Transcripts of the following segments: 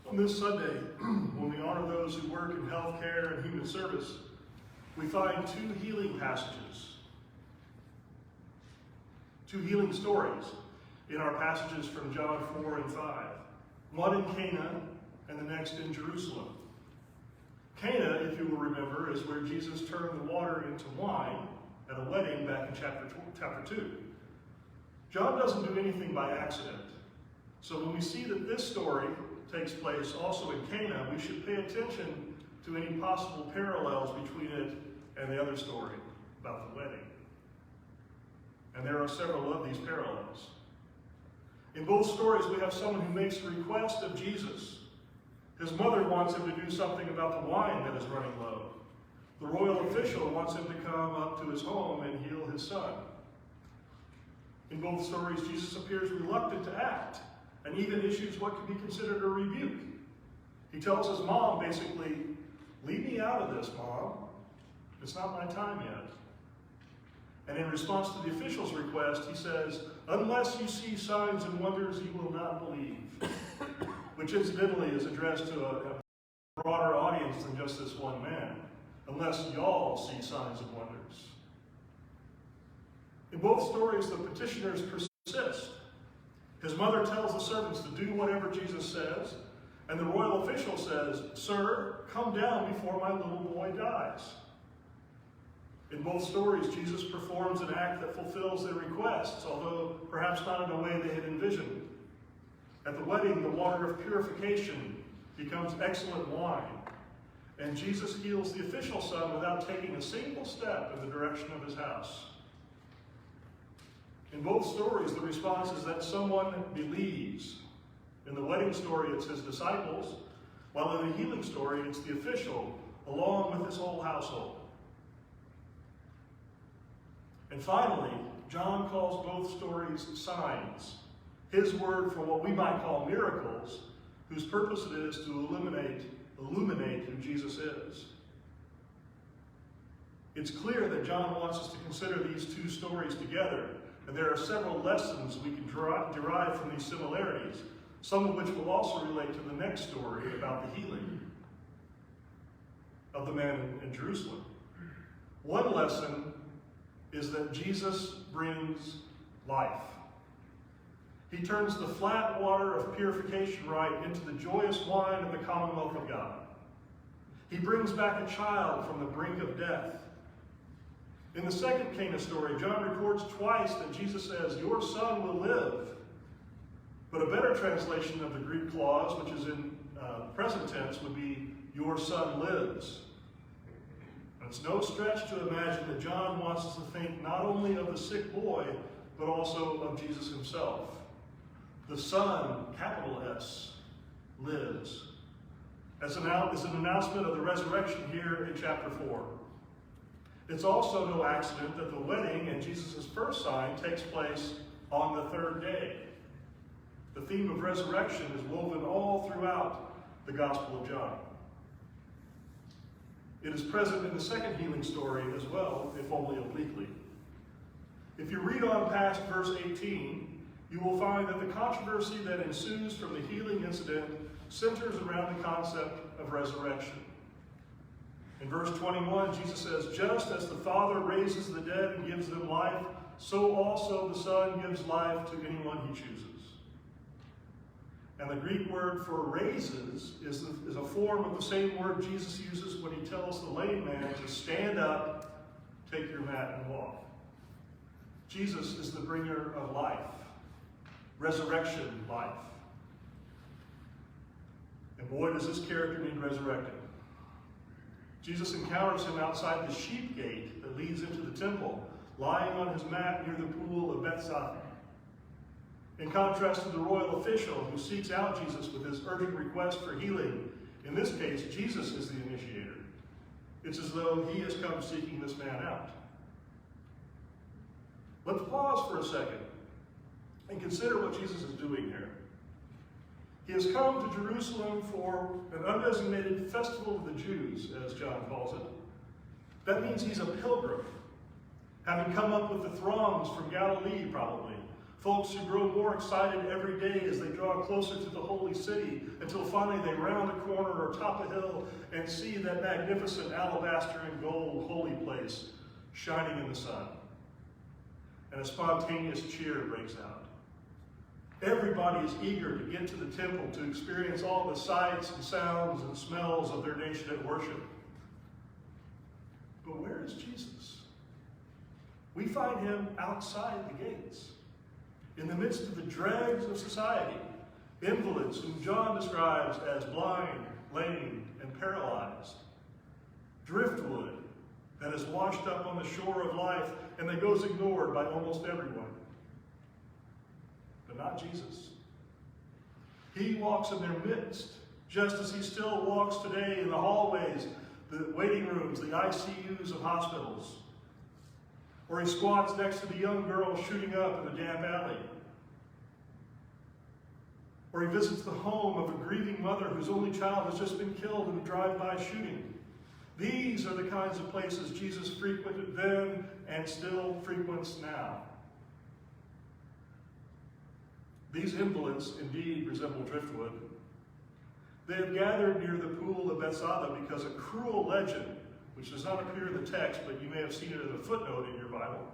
On this Sunday, when we honor those who work in healthcare and human service, we find two healing passages, two healing stories in our passages from John 4 and 5. One in Cana and the next in Jerusalem. Cana, if you will remember, is where Jesus turned the water into wine at a wedding back in chapter 2. John doesn't do anything by accident. So when we see that this story takes place also in Cana, we should pay attention to any possible parallels between it and the other story about the wedding. And there are several of these parallels. In both stories, we have someone who makes a request of Jesus. His mother wants him to do something about the wine that is running low. The royal official wants him to come up to his home and heal his son. In both stories, Jesus appears reluctant to act and even issues what could be considered a rebuke. He tells his mom, basically, "Leave me out of this, Mom. It's not my time yet." And in response to the official's request, he says, "Unless you see signs and wonders, you will not believe," which incidentally is addressed to a broader audience than just this one man. Unless y'all see signs and wonders. In both stories, the petitioners persist. His mother tells the servants to do whatever Jesus says, and the royal official says, "Sir, come down before my little boy dies." In both stories, Jesus performs an act that fulfills their requests, although perhaps not in a way they had envisioned. At the wedding, the water of purification becomes excellent wine, and Jesus heals the official's son without taking a single step in the direction of his house. In both stories, the response is that someone believes. In the wedding story, it's his disciples, while in the healing story, it's the official, along with his whole household. And finally, John calls both stories signs, his word for what we might call miracles, whose purpose it is to illuminate who Jesus is. It's clear that John wants us to consider these two stories together, and there are several lessons we can derive from these similarities, some of which will also relate to the next story about the healing of the man in Jerusalem. One lesson is that Jesus brings life. He turns the flat water of purification rite into the joyous wine of the commonwealth of God. He brings back a child from the brink of death. In the second Cana story, John records twice that Jesus says, "Your son will live." But a better translation of the Greek clause, which is in present tense, would be, "Your son lives." It's no stretch to imagine that John wants us to think not only of the sick boy, but also of Jesus himself. The Son, capital S, lives. As an announcement of the resurrection here in chapter 4. It's also no accident that the wedding and Jesus' first sign takes place on the third day. The theme of resurrection is woven all throughout the Gospel of John. It is present in the second healing story as well, if only obliquely. If you read on past verse 18, you will find that the controversy that ensues from the healing incident centers around the concept of resurrection. In verse 21, Jesus says, "Just as the Father raises the dead and gives them life, so also the Son gives life to anyone he chooses." And the Greek word for raises is a form of the same word Jesus uses when he tells the lame man to stand up, take your mat, and walk. Jesus is the bringer of life, resurrection life. And boy, does this character need resurrected. Jesus encounters him outside the sheep gate that leads into the temple, lying on his mat near the pool of Bethesda. In contrast to the royal official who seeks out Jesus with his urgent request for healing, in this case, Jesus is the initiator. It's as though he has come seeking this man out. Let's pause for a second and consider what Jesus is doing here. He has come to Jerusalem for an undesignated festival of the Jews, as John calls it. That means he's a pilgrim, having come up with the throngs from Galilee, probably, Folks who grow more excited every day as they draw closer to the holy city until finally they round a corner or top a hill and see that magnificent alabaster and gold holy place shining in the sun. And a spontaneous cheer breaks out. Everybody is eager to get to the temple to experience all the sights and sounds and smells of their nation at worship. But where is Jesus? We find him outside the gates, in the midst of the dregs of society, invalids whom John describes as blind, lame, and paralyzed. Driftwood that is washed up on the shore of life and that goes ignored by almost everyone. But not Jesus. He walks in their midst, just as he still walks today in the hallways, the waiting rooms, the ICUs of hospitals. Or he squats next to the young girl shooting up in the damp alley. Or he visits the home of a grieving mother whose only child has just been killed in a drive-by shooting. These are the kinds of places Jesus frequented then and still frequents now. These invalids indeed resemble Driftwood. They have gathered near the pool of Bethesda because a cruel legend, which does not appear in the text, but you may have seen it as a footnote in your Bible.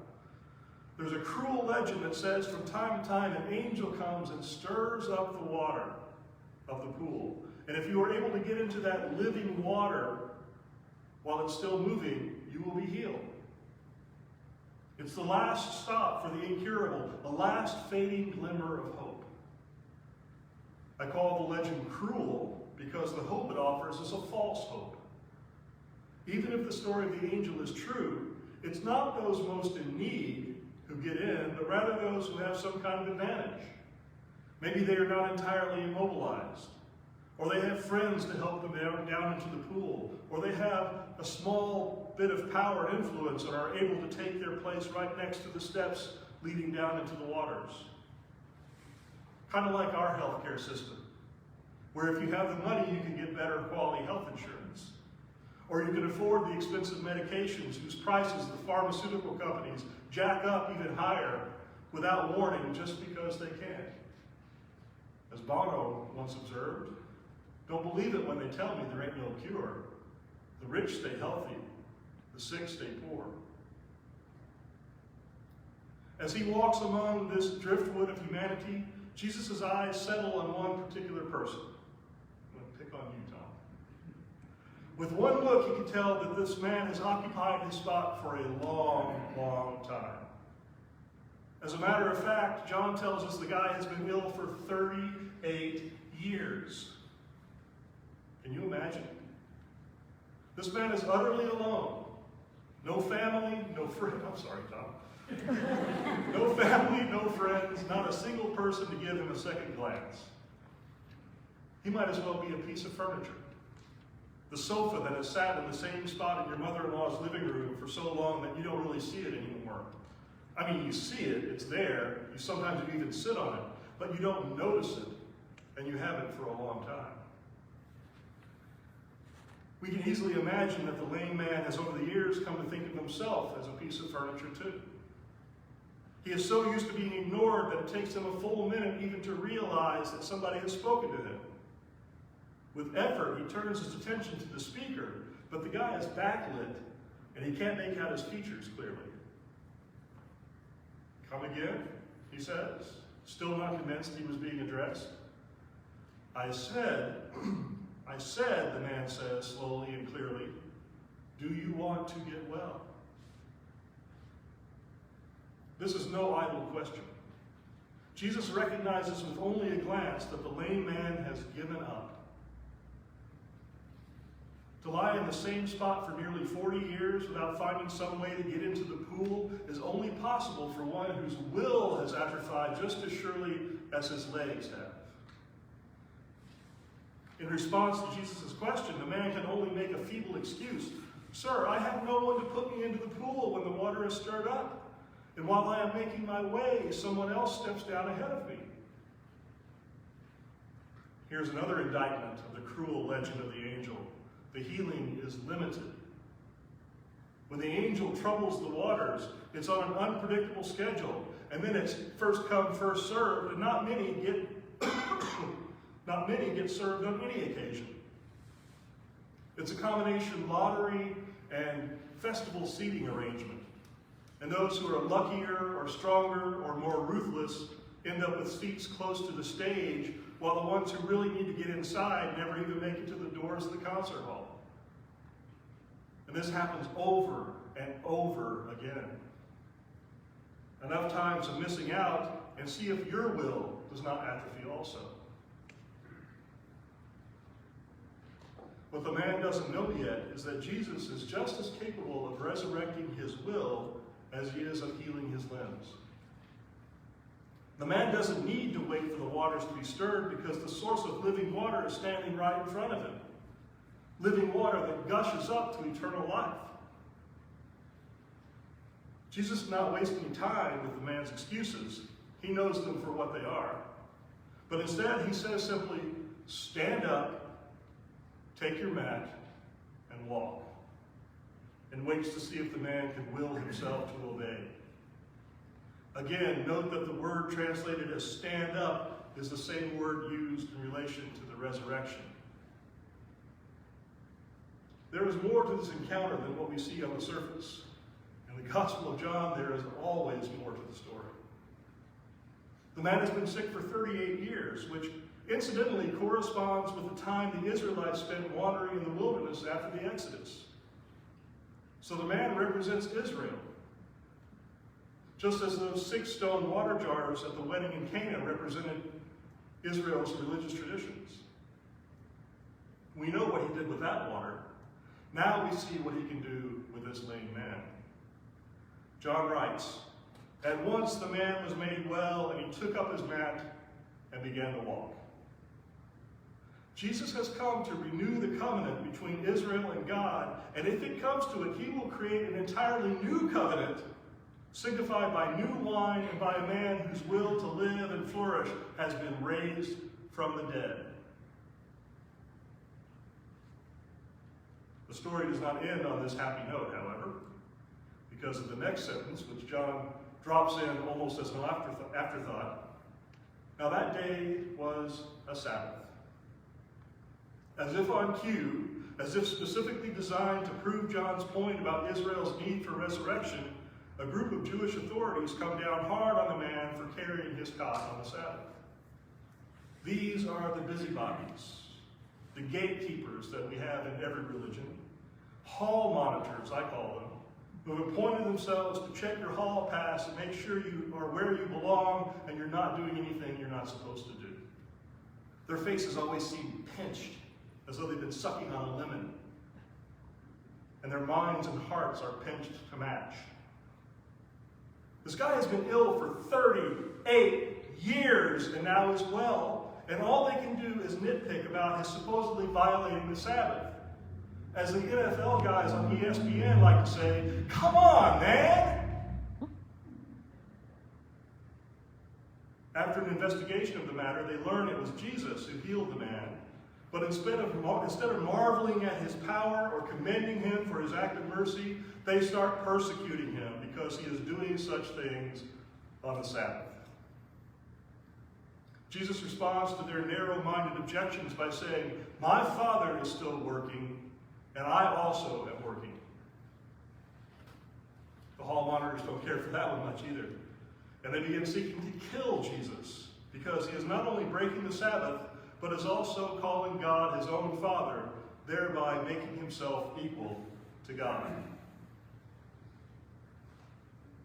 There's a cruel legend that says from time to time an angel comes and stirs up the water of the pool. And if you are able to get into that living water while it's still moving, you will be healed. It's the last stop for the incurable, the last fading glimmer of hope. I call the legend cruel because the hope it offers is a false hope. Even if the story of the angel is true, it's not those most in need who get in, but rather those who have some kind of advantage. Maybe they are not entirely immobilized, or they have friends to help them down into the pool, or they have a small bit of power and influence and are able to take their place right next to the steps leading down into the waters. Kind of like our healthcare system, where if you have the money, you can get better quality health insurance. Or you can afford the expensive medications whose prices the pharmaceutical companies jack up even higher without warning just because they can. As Bono once observed, don't believe it when they tell me there ain't no cure. The rich stay healthy, the sick stay poor. As he walks among this driftwood of humanity, Jesus' eyes settle on one particular person. I'm going to pick on you, Tom. With one look, you can tell that this man has occupied his spot for a long, long time. As a matter of fact, John tells us the guy has been ill for 38 years. Can you imagine? This man is utterly alone. No family, no friends. I'm sorry, Tom. No family, no friends, not a single person to give him a second glance. He might as well be a piece of furniture. The sofa that has sat in the same spot in your mother-in-law's living room for so long that you don't really see it anymore. I mean, you see it, it's there, sometimes you even sit on it, but you don't notice it, and you haven't for a long time. We can easily imagine that the lame man has over the years come to think of himself as a piece of furniture too. He is so used to being ignored that it takes him a full minute even to realize that somebody has spoken to him. With effort, he turns his attention to the speaker, but the guy is backlit, and he can't make out his features clearly. Come again, he says, still not convinced he was being addressed. I said, the man says slowly and clearly, do you want to get well? This is no idle question. Jesus recognizes with only a glance that the lame man has given up. To lie in the same spot for nearly 40 years without finding some way to get into the pool is only possible for one whose will has atrophied just as surely as his legs have. In response to Jesus' question, the man can only make a feeble excuse. Sir, I have no one to put me into the pool when the water is stirred up. And while I am making my way, someone else steps down ahead of me. Here's another indictment of the cruel legend of the angel. The healing is limited. When the angel troubles the waters, it's on an unpredictable schedule, and then it's first come, first served, and not many get served on any occasion. It's a combination lottery and festival seating arrangement. And those who are luckier or stronger or more ruthless end up with seats close to the stage, while the ones who really need to get inside never even make it to the doors of the concert hall. And this happens over and over again. Enough times of missing out, and see if your will does not atrophy also. What the man doesn't know yet is that Jesus is just as capable of resurrecting his will as he is of healing his limbs. The man doesn't need to wait for the waters to be stirred because the source of living water is standing right in front of him. Living water that gushes up to eternal life. Jesus is not wasting time with the man's excuses. He knows them for what they are. But instead, he says simply, stand up, take your mat, and walk. And waits to see if the man can will himself to obey. Again, note that the word translated as stand up is the same word used in relation to the resurrection. There is more to this encounter than what we see on the surface. In the Gospel of John, there is always more to the story. The man has been sick for 38 years, which incidentally corresponds with the time the Israelites spent wandering in the wilderness after the Exodus. So the man represents Israel, just as those 6 stone water jars at the wedding in Canaan represented Israel's religious traditions. We know what he did with that water. Now we see what he can do with this lame man. John writes, at once the man was made well, and he took up his mat and began to walk. Jesus has come to renew the covenant between Israel and God, and if it comes to it, he will create an entirely new covenant, signified by new wine and by a man whose will to live and flourish has been raised from the dead. The story does not end on this happy note, however, because of the next sentence, which John drops in almost as an afterthought. Now that day was a Sabbath. As if on cue, as if specifically designed to prove John's point about Israel's need for resurrection, a group of Jewish authorities come down hard on the man for carrying his cot on the Sabbath. These are the busybodies, the gatekeepers that we have in every religion, hall monitors, I call them, who have appointed themselves to check your hall pass and make sure you are where you belong and you're not doing anything you're not supposed to do. Their faces always seem pinched, as though they've been sucking on a lemon. And their minds and hearts are pinched to match. This guy has been ill for 38 years and now is well, and all they can do is nitpick about his supposedly violating the Sabbath. As the NFL guys on ESPN like to say, come on, man! After an investigation of the matter, they learn it was Jesus who healed the man. But instead of marveling at his power or commending him for his act of mercy, they start persecuting him because he is doing such things on the Sabbath. Jesus responds to their narrow-minded objections by saying, my Father is still working, and I also am working. The hall monitors don't care for that one much either. And they begin seeking to kill Jesus because he is not only breaking the Sabbath, but is also calling God his own Father, thereby making himself equal to God.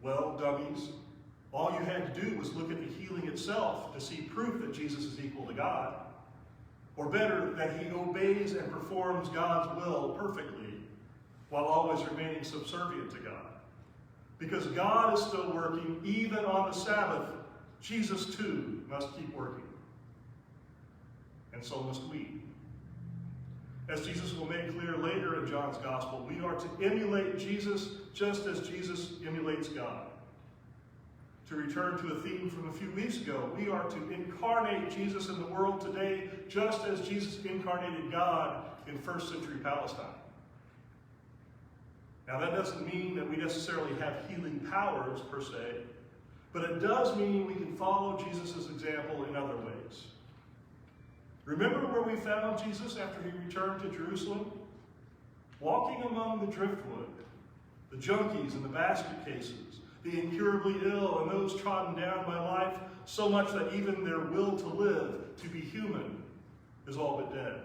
Well, dummies, all you had to do was look at the healing itself to see proof that Jesus is equal to God. Or better, that he obeys and performs God's will perfectly while always remaining subservient to God. Because God is still working even on the Sabbath, Jesus too must keep working. And so must we. As Jesus will make clear later in John's Gospel, we are to emulate Jesus just as Jesus emulates God. To return to a theme from a few weeks ago, we are to incarnate Jesus in the world today just as Jesus incarnated God in first century Palestine. Now that doesn't mean that we necessarily have healing powers per se, But it does mean we can follow Jesus' example in other ways. Remember where we found Jesus after he returned to Jerusalem? Walking among the driftwood, the junkies and the basket cases, the incurably ill and those trodden down by life so much that even their will to live, to be human, is all but dead.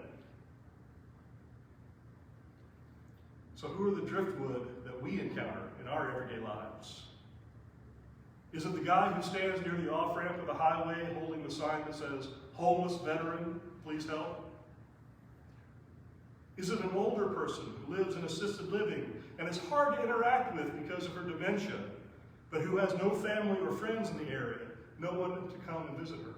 So who are the driftwood that we encounter in our everyday lives? Is it the guy who stands near the off-ramp of the highway holding the sign that says, "Homeless veteran, please help"? Is it an older person who lives in assisted living and is hard to interact with because of her dementia, but who has no family or friends in the area, no one to come and visit her?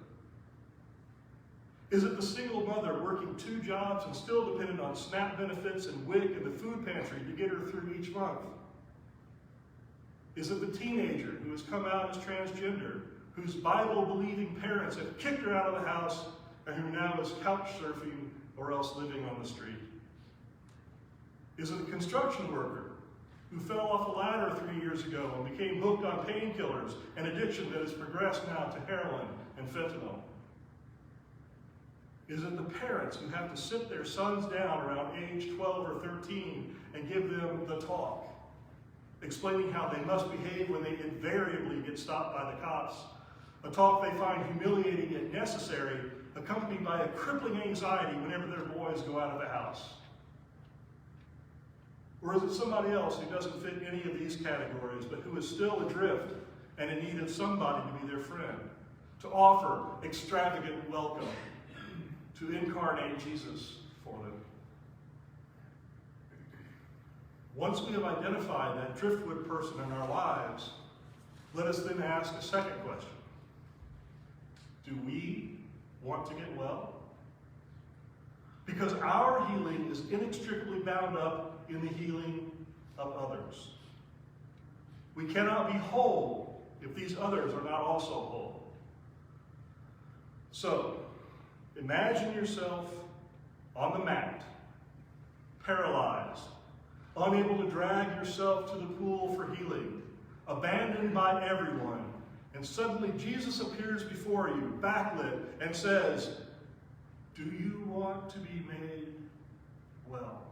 Is it the single mother working 2 jobs and still dependent on SNAP benefits and WIC and the food pantry to get her through each month? Is it the teenager who has come out as transgender, whose Bible-believing parents have kicked her out of the house and who now is couch surfing or else living on the street? Is it a construction worker who fell off a ladder 3 years ago and became hooked on painkillers, an addiction that has progressed now to heroin and fentanyl? Is it the parents who have to sit their sons down around age 12 or 13 and give them the talk, explaining how they must behave when they invariably get stopped by the cops, a talk they find humiliating yet necessary, accompanied by a crippling anxiety whenever their boys go out of the house? Or is it somebody else who doesn't fit any of these categories, but who is still adrift and in need of somebody to be their friend, to offer extravagant welcome, to incarnate Jesus for them? Once we have identified that driftwood person in our lives, let us then ask a second question. Do we want to get well? Because our healing is inextricably bound up in the healing of others. We cannot be whole if these others are not also whole. So, imagine yourself on the mat, paralyzed, unable to drag yourself to the pool for healing, abandoned by everyone, and suddenly Jesus appears before you, backlit, and says, "Do you want to be made well?"